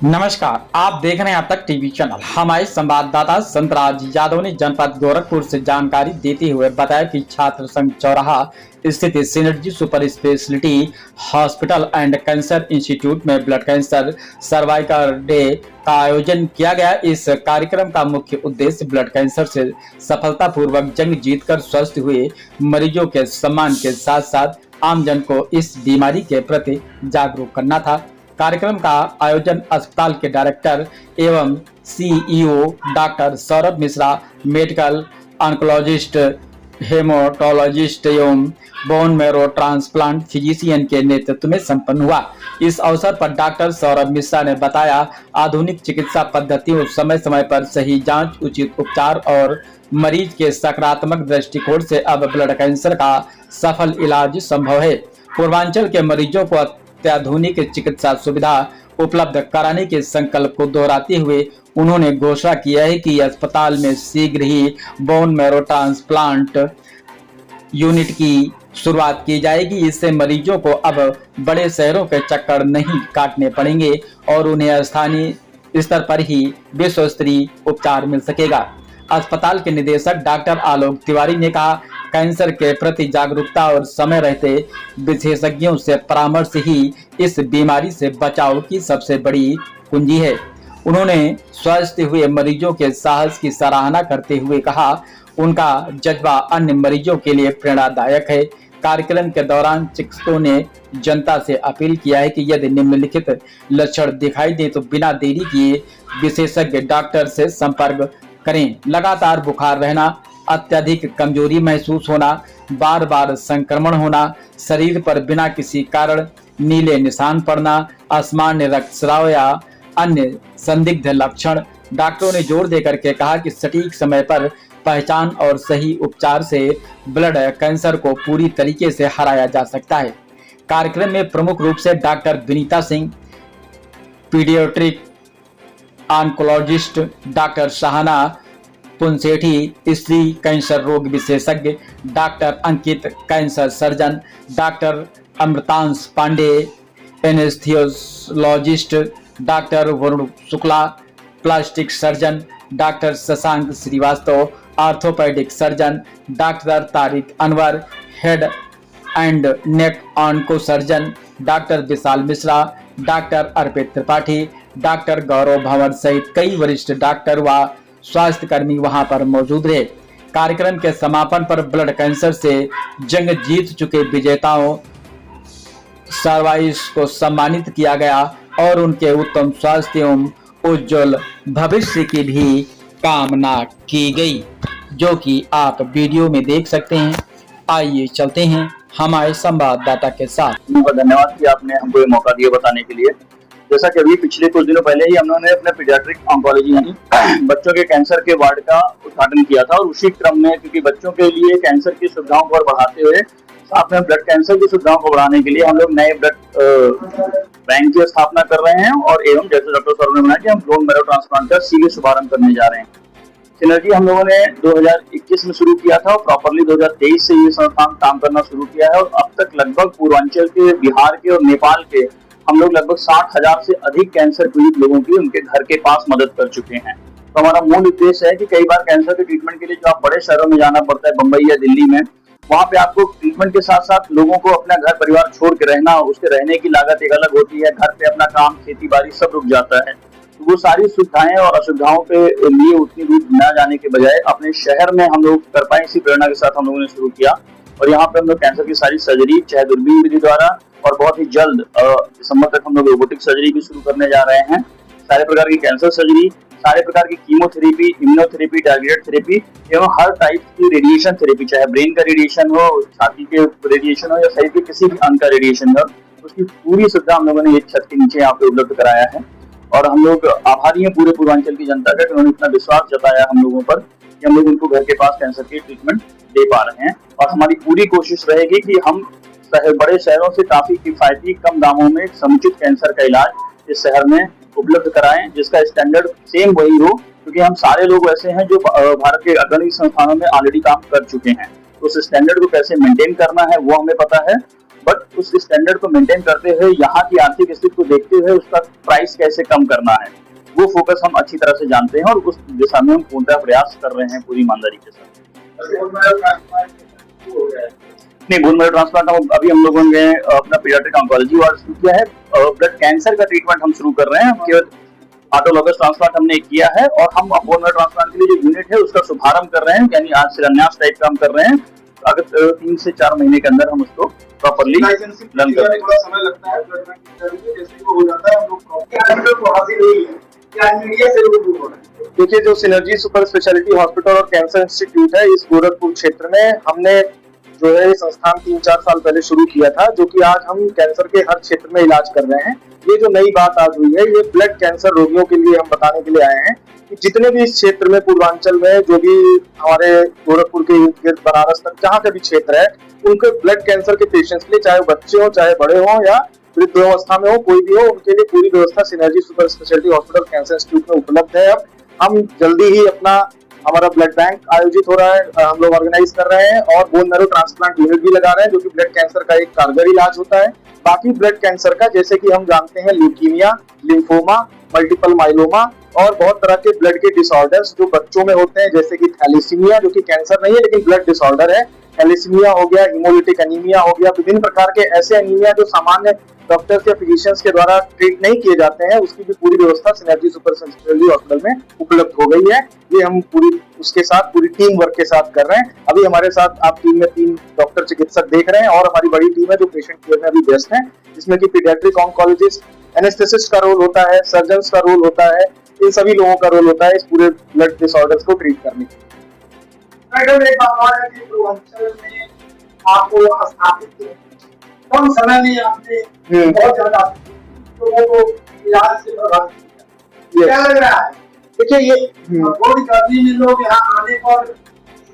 नमस्कार, आप देख रहे हैं अब तक टीवी चैनल। हमारे संवाददाता संतराज यादव ने जनपद गोरखपुर से जानकारी देते हुए बताया कि छात्र संघ चौराहा स्थित synergy super speciality hospital and cancer institute में ब्लड कैंसर सर्वाइकल डे का आयोजन किया गया। इस कार्यक्रम का मुख्य उद्देश्य ब्लड कैंसर से सफलतापूर्वक जंग जीतकर स्वस्थ हुए मरीजों के सम्मान के साथ साथ आमजन को इस बीमारी के प्रति जागरूक करना था। कार्यक्रम का आयोजन अस्पताल के डायरेक्टर एवं CEO doctor Saurabh Mishra, medical oncologist, haematologist एवं बोन मैरो ट्रांसप्लांट फिजिशियन के नेतृत्व में संपन्न हुआ। इस अवसर पर डॉक्टर सौरभ मिश्रा ने बताया, आधुनिक चिकित्सा पद्धतियों, समय समय पर सही जांच, उचित उपचार और मरीज के सकारात्मक दृष्टिकोण से अब ब्लड कैंसर का सफल इलाज संभव है। पूर्वांचल के मरीजों को अत्याधुनिक चिकित्सा सुविधा उपलब्ध कराने के संकल्प को दोहराते हुए उन्होंने घोषणा किया है कि अस्पताल में शीघ्र ही बोन मैरो ट्रांसप्लांट यूनिट की शुरुआत की जाएगी। इससे मरीजों को अब बड़े शहरों के चक्कर नहीं काटने पड़ेंगे और उन्हें स्थानीय स्तर पर ही विश्व स्तरीय उपचार मिल सकेगा। अस्पताल के निदेशक डॉक्टर आलोक तिवारी ने कहा, कैंसर के प्रति जागरूकता और समय रहते विशेषज्ञों से परामर्श ही इस बीमारी से बचाव की सबसे बड़ी कुंजी है। उन्होंने स्वस्थ हुए मरीजों के साहस की सराहना करते हुए कहा, उनका जज्बा अन्य मरीजों के लिए प्रेरणादायक है। कार्यक्रम के दौरान चिकित्सकों ने जनता से अपील किया है कि यदि निम्नलिखित लक्षण दिखाई दे तो बिना देरी किए विशेषज्ञ डॉक्टर से संपर्क करें। लगातार बुखार रहना, अत्यधिक कमजोरी महसूस होना, बार बार संक्रमण होना, शरीर पर बिना किसी कारण नीले निशान पड़ना, असामान्य रक्तस्राव या अन्य संदिग्ध लक्षण। डॉक्टरों ने जोर देकर के कहा कि सटीक समय पर पहचान और सही उपचार से ब्लड कैंसर को पूरी तरीके से हराया जा सकता है। कार्यक्रम में प्रमुख रूप से doctor Vinita Singh, paediatric oncologist doctor Shahna Punsethi, स्त्री कैंसर रोग विशेषज्ञ doctor Ankit, cancer surgeon doctor Amritansh Pandey, anaesthesiologist doctor Varun Shukla, plastic surgeon doctor Shashank Srivastava, orthopaedic surgeon doctor Tariq Anwar, head and neck onco surgeon doctor Vishal Mishra, doctor Arpit Tripathi, doctor Gaurav Bhanwar सहित कई वरिष्ठ डॉक्टर व स्वास्थ्य कर्मी वहां पर मौजूद रहे। कार्यक्रम के समापन पर ब्लड कैंसर से जंग जीत चुके विजेताओं सर्वाइस को सम्मानित किया गया और उनके उत्तम स्वास्थ्य एवं उज्जवल भविष्य की भी कामना की गई, जो कि आप वीडियो में देख सकते हैं। आइए चलते हैं हमारे संवाददाता के साथ। धन्यवाद कि आपने हमको ये मौका दिया बताने के लिए। जैसा कि अभी पिछले कुछ दिनों पहले ही हमने अपने पीडियाट्रिक ऑन्कोलॉजी यानी बच्चों के कैंसर के वार्ड का उद्घाटन किया था, और उसी क्रम में क्योंकि बच्चों के लिए कैंसर की सुविधाओं को बढ़ाते हुए साथ में ब्लड कैंसर की सुविधाओं को बढ़ाने के लिए हम लोग नए ब्लड बैंक की स्थापना कर रहे हैं और एवं जैसे डॉक्टर सौरभ ने बताया कि हम बोन मैरो ट्रांसप्लांट का शीघ्र शुभारंभ करने जा रहे हैं। सिनर्जी हम लोगों ने 2021 में शुरू किया था और प्रॉपरली 2023 से ये संस्थान काम करना शुरू किया है, और अब तक लगभग पूर्वांचल के, बिहार के और नेपाल के हम लोग लगभग 60,000 से अधिक कैंसर पीड़ित लोगों की उनके घर के पास मदद कर चुके हैं। तो हमारा मूल उद्देश्य है कि कई बार कैंसर के ट्रीटमेंट के लिए जो आप बड़े शहरों में जाना पड़ता है, बंबई या दिल्ली में, वहाँ पे आपको ट्रीटमेंट के साथ साथ लोगों को अपना घर परिवार छोड़ के रहना, उसके रहने की लागत एक अलग होती है, घर पे अपना काम, खेती बाड़ी सब रुक जाता है। तो वो सारी सुविधाएं और असुविधाओं के लिए उतनी दूर न जाने के बजाय अपने शहर में हम लोग कर पाए, इसी प्रेरणा के साथ हम लोगों ने शुरू किया। और यहाँ पे हम लोग कैंसर की सारी सर्जरी चाहे दूरबीन विधि द्वारा और बहुत ही जल्द दिसंबर तक हम लोग रोबोटिक सर्जरी भी शुरू करने जा रहे हैं। सारे प्रकार की कैंसर सर्जरी, सारे प्रकार की कीमोथेरेपी, इम्यूनोथेरेपी, टारगेटेड थेरेपी एवं हर टाइप की रेडिएशन थेरेपी, चाहे ब्रेन का रेडिएशन हो, छाती के रेडिएशन हो या शरीर के किसी भी अंग का रेडिएशन हो, उसकी पूरी सुविधा हम लोगों ने एक छत के नीचे यहाँ पे उपलब्ध कराया है। और हम लोग आभारी हैं पूरे पूर्वांचल की जनता का कि उन्होंने इतना विश्वास जताया हम लोगों पर कि हम लोग उनको घर के पास कैंसर की ट्रीटमेंट दे पा रहे हैं। और हमारी पूरी कोशिश रहेगी कि हम बड़े शहरों से काफी किफायती कम दामों में समुचित कैंसर का इलाज इस शहर में उपलब्ध कराएं, जिसका स्टैंडर्ड सेम वही हो, क्योंकि हम सारे लोग ऐसे हैं जो भारत के अग्रणी संस्थानों में ऑलरेडी काम कर चुके हैं। तो उस स्टैंडर्ड को कैसे मेंटेन करना है वो हमें पता है। बट उस स्टैंडर्ड को मेंटेन करते हुए यहाँ की आर्थिक स्थिति को देखते हुए उसका प्राइस कैसे कम करना है, वो फोकस हम अच्छी तरह से जानते हैं और उस दिशा में हम पूर्णतः प्रयास कर रहे हैं पूरी ईमानदारी के साथ। नहीं, बोन मैरो ट्रांसप्लांट अभी हम लोगों ने अपना पीडियाट्रिक ऑन्कोलॉजी वार्ड शुरू किया है। ब्लड कैंसर का ट्रीटमेंट हम शुरू कर रहे हैं। केवल ऑटोलॉगस ट्रांसप्लांट हमने किया है और हम बोन मैरो ट्रांसप्लांट के लिए जो यूनिट है उसका शुभारंभ कर रहे हैं, यानी आज शिलान्यास टाइप काम कर रहे हैं। अगर 3 से 4 महीने के अंदर हम उसको प्रॉपर्ली रन कर देंगे। थोड़ा समय लगता है ब्लड बैंक जैसे ही वो हो जाता है हम लोग हासिल नहीं है क्या मीडिया से लोग दूर हो रहे हैं। देखिए, जो सिनर्जी सुपर स्पेशलिटी हॉस्पिटल और कैंसर इंस्टीट्यूट है इस गोरखपुर क्षेत्र में हमने जो है संस्थान 3-4 साल पहले शुरू किया था, जो कि आज हम कैंसर के हर क्षेत्र में इलाज कर रहे हैं। ये जो नई बात आज हुई है ये ब्लड कैंसर रोगियों के लिए हम बताने के लिए आए हैं कि जितने भी इस क्षेत्र में पूर्वांचल में जो भी हमारे गोरखपुर के इर्द गिर्द बनारस तक जहाँ का भी क्षेत्र है उनके ब्लड कैंसर के पेशेंट्स के लिए, चाहे बच्चे हो चाहे बड़े हो या वृद्धावस्था में हो, कोई भी हो, उनके लिए पूरी व्यवस्था synergy super speciality hospital cancer institute में उपलब्ध है। अब हम जल्दी ही हमारा ब्लड बैंक आयोजित हो रहा है, हम लोग ऑर्गेनाइज कर रहे हैं और बोन मैरो ट्रांसप्लांट यूनिट भी लगा रहे हैं, जो कि ब्लड कैंसर का एक कारगर इलाज होता है। बाकी ब्लड कैंसर का जैसे कि हम जानते हैं ल्यूकीमिया, लिम्फोमा, मल्टीपल माइलोमा और बहुत तरह के ब्लड के डिसऑर्डर्स जो बच्चों में होते हैं, जैसे कि थैलेसीमिया, जो कि कैंसर नहीं है लेकिन ब्लड डिसऑर्डर है। थैलेसीमिया हो गया, हीमोलिटिक एनीमिया हो गया, विभिन्न प्रकार के ऐसे एनीमिया जो सामान्य डॉक्टर्स या फिजिशियंस के द्वारा ट्रीट नहीं किए जाते हैं, उसकी भी पूरी व्यवस्था सिनर्जी सुपर स्पेशलिटी हॉस्पिटल में उपलब्ध हो गई है। ये हम पूरी टीम वर्क के साथ कर रहे हैं। अभी हमारे साथ आप टीम में 3 डॉक्टर चिकित्सक देख रहे हैं और हमारी बड़ी टीम है जो पेशेंट केयर में अभी व्यस्त है, जिसमें कि पीडियाट्रिक ऑन्कोलॉजिस्ट, एनेस्थेसिस्ट का रोल होता है, सर्जन्स का रोल होता है, इन सभी लोगों का रोल होता है इस पूरे ब्लड डिसऑर्डर्स को ट्रीट करने के लिए। मैडम, एक बात और है कि पूर्वांचल में आपको स्थापित कम समय में आपने बहुत ज्यादा लोगों को इलाज से प्रभावित किया। क्या लग रहा है? देखिए, ये बहुत गर्मी में लोग यहाँ आने पर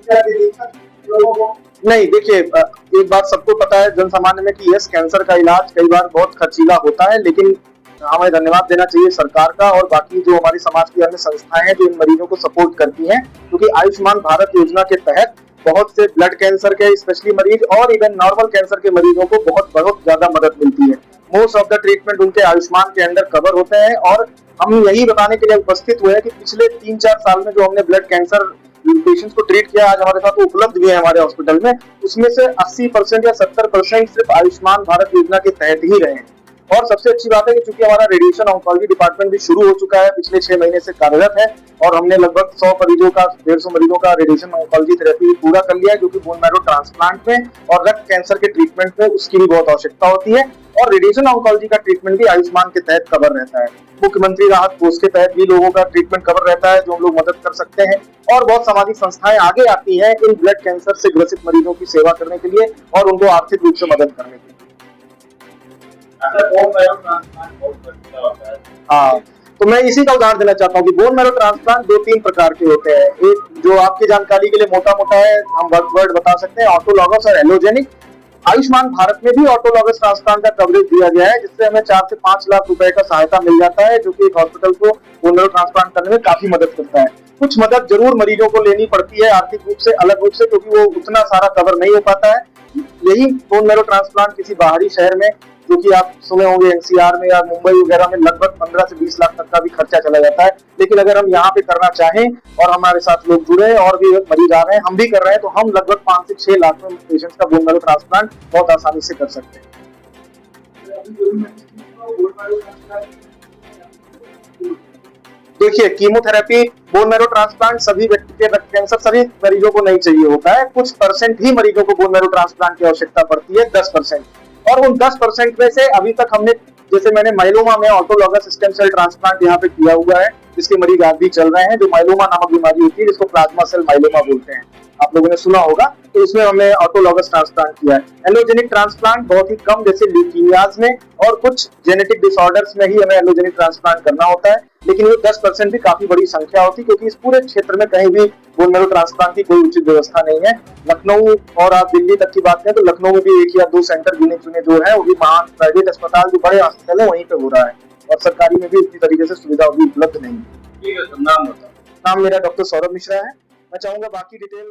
दिक्कत लोगों को नहीं, देखिए एक बात सबको पता है जनसामान्य में कि यस, कैंसर का इलाज कई बार बहुत खर्चीला होता है, लेकिन हमें धन्यवाद देना चाहिए सरकार का और बाकी जो हमारी समाज की अन्य संस्थाएं हैं जो इन मरीजों को सपोर्ट करती हैं, क्योंकि आयुष्मान भारत योजना के तहत बहुत से ब्लड कैंसर के स्पेशली मरीज और इवन नॉर्मल कैंसर के मरीजों को बहुत ज्यादा मदद मिलती है। मोस्ट ऑफ द ट्रीटमेंट उनके आयुष्मान के अंडर कवर होते हैं और हम यही बताने के लिए उपस्थित हुए हैं कि पिछले 3-4 साल में जो हमने ब्लड कैंसर पेशेंट्स को ट्रीट किया, आज हमारे साथ उपलब्ध भी है हमारे हॉस्पिटल में, उसमें से 80% या 70% सिर्फ आयुष्मान भारत योजना के तहत ही रहे हैं। और सबसे अच्छी बात है कि चूंकि हमारा रेडिएशन ऑन्कोलॉजी डिपार्टमेंट भी शुरू हो चुका है, पिछले 6 महीने से कार्यरत है और हमने लगभग 150 मरीजों का रेडिएशन ऑन्कोलॉजी थेरेपी पूरा कर लिया है, जो कि बोन मैरो ट्रांसप्लांट में और रक्त कैंसर के ट्रीटमेंट में उसकी भी बहुत आवश्यकता होती है। और रेडिएशन ऑन्कोलॉजी का ट्रीटमेंट भी आयुष्मान के तहत कवर रहता है। मुख्यमंत्री राहत कोष के तहत भी लोगों का ट्रीटमेंट कवर रहता है, जो हम लोग मदद कर सकते हैं। और बहुत सामाजिक संस्थाएं आगे आती हैं इन ब्लड कैंसर से ग्रसित मरीजों की सेवा करने के लिए और उनको आर्थिक रूप से मदद करने के लिए। हाँ, तो मैं इसी का उदाहरण देना चाहता हूँ कि बोन मैरो ट्रांसप्लांट 2-3 प्रकार के होते हैं। एक जो आपकी जानकारी के लिए मोटा है, हम वर्ड बता सकते हैं, ऑटोलॉगस और एलोजेनिक। आयुष्मान भारत में भी ऑटोलॉगस ट्रांसप्लांट का कवरेज दिया गया है, जिससे हमें 4 से 5 लाख रुपए का सहायता मिल जाता है, जो कि एक हॉस्पिटल को बोन मैरो ट्रांसप्लांट करने में काफी मदद करता है। कुछ मदद जरूर मरीजों को लेनी पड़ती है आर्थिक रूप से, अलग रूप से, क्योंकि वो उतना सारा कवर नहीं हो पाता है। यही बोन मैरो ट्रांसप्लांट किसी बाहरी शहर में, जो कि आप सुने होंगे एनसीआर में या मुंबई वगैरह में, लगभग 15 से 20 लाख तक का भी खर्चा चला जाता है। लेकिन अगर हम यहाँ पे करना चाहें और हमारे साथ लोग जुड़े और भी मरीज आ रहे हैं, हम भी कर रहे हैं, तो हम लगभग 5 से 6 लाख में पेशेंट्स का बोन मैरो ट्रांसप्लांट बहुत आसानी से कर सकते हैं। देखिए, कीमोथेरेपी, बोन मैरो ट्रांसप्लांट सभी व्यक्ति के रक्त कैंसर सभी मरीजों को नहीं चाहिए होता है। कुछ परसेंट ही मरीजों को बोन मैरो ट्रांसप्लांट की आवश्यकता पड़ती है, 10%। और उन 10% में से अभी तक हमने, जैसे मैंने माइलोमा में ऑटोलॉगस स्टेम सेल ट्रांसप्लांट यहाँ पे किया हुआ है, जिसके मरीज आज भी चल रहे हैं, जो माइलोमा नामक बीमारी होती है, जिसको प्लाज्मा सेल माइलोमा बोलते हैं, आप लोगों ने सुना होगा, तो उसमें हमने ऑटोलॉगस ट्रांसप्लांट किया है। एलोजेनिक ट्रांसप्लांट बहुत ही कम, जैसे ल्यूकीमियाज में और कुछ जेनेटिक डिसऑर्डर्स में ही हमें एलोजेनिक ट्रांसप्लांट करना होता है, लेकिन ये 10% भी काफी बड़ी संख्या होती है, क्योंकि इस पूरे क्षेत्र में कहीं भी बोन मैरो ट्रांसप्लांट की कोई उचित व्यवस्था नहीं है। लखनऊ और आप दिल्ली तक की बात करें तो लखनऊ में भी 1 या 2 सेंटर गिने चुने जो है, वो भी महान प्राइवेट अस्पताल जो बड़े हॉस्पिटल है वहीं पे हो रहा है, और सरकारी में भी उसी तरीके से सुविधा भी उपलब्ध नहीं है। ठीक है, नाम मेरा डॉक्टर सौरभ मिश्रा है। मैं चाहूंगा बाकी डिटेल